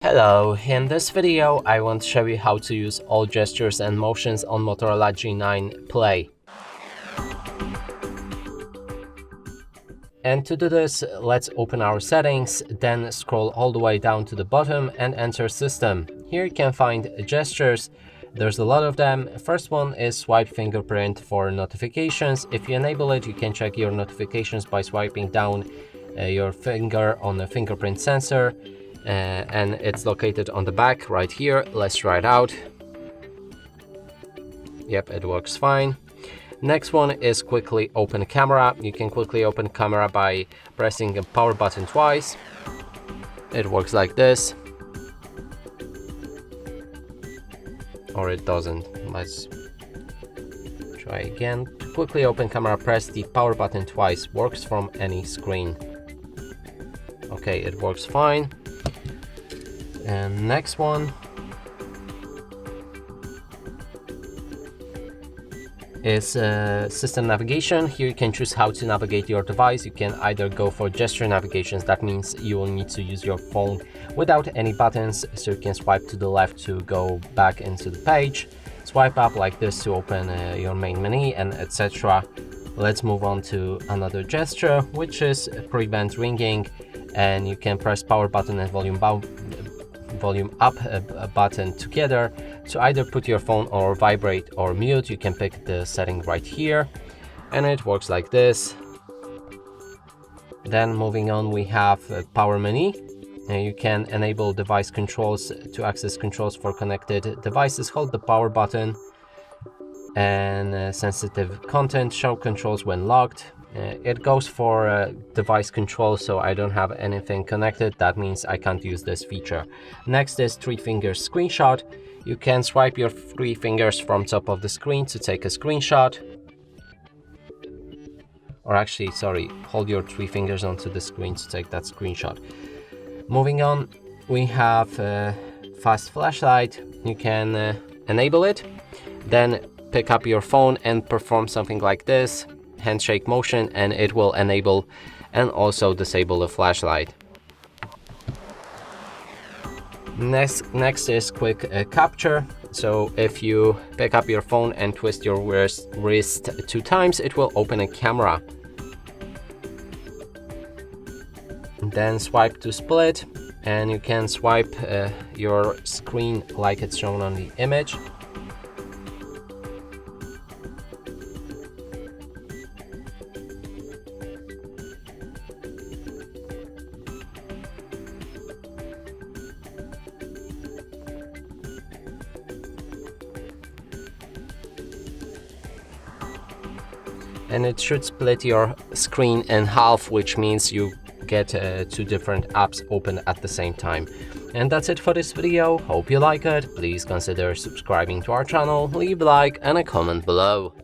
Hello, in this video I want to show you how to use all gestures and motions on Motorola G9 Play. And to do this, let's open our settings, then scroll all the way down to the bottom and enter System. Here you can find gestures. There's a lot of them. First one is swipe fingerprint for notifications. If you enable it, you can check your notifications by swiping down your finger on the fingerprint sensor. And it's located on the back right here. Let's try it out. Yep, it works fine. Next one is quickly open camera. You can quickly open camera by pressing the power button twice. It works like this. Or it doesn't. Let's try again. To quickly open camera, press the power button twice. Works from any screen. Okay, it works fine. And next one is system navigation. Here you can choose how to navigate your device. You can either go for gesture navigations. That means you will need to use your phone without any buttons. So you can swipe to the left to go back into the page, swipe up like this to open your main menu, and etc. Let's move on to another gesture, which is prevent ringing. And you can press power button and volume up button together to either put your phone or vibrate or mute. You can pick the setting right here and it works like this. Then moving on, we have power menu, and you can enable device controls. To access controls for connected devices, hold the power button, and sensitive content, show controls when locked. It goes for device control, so I don't have anything connected. That means I can't use this feature. Next is 3 fingers screenshot. You can swipe your 3 fingers from top of the screen to take a screenshot. Or actually, sorry, hold your 3 fingers onto the screen to take that screenshot. Moving on, we have fast flashlight. You can enable it, then pick up your phone and perform something like this. Handshake motion, and it will enable and also disable the flashlight. Next is quick capture. So if you pick up your phone and twist your wrist 2 times, it will open a camera. Then swipe to split, and you can swipe your screen like it's shown on the image. And it should split your screen in half, which means you get 2 different apps open at the same time. And that's it for this video. Hope you like it. Please consider subscribing to our channel, leave a like and a comment below.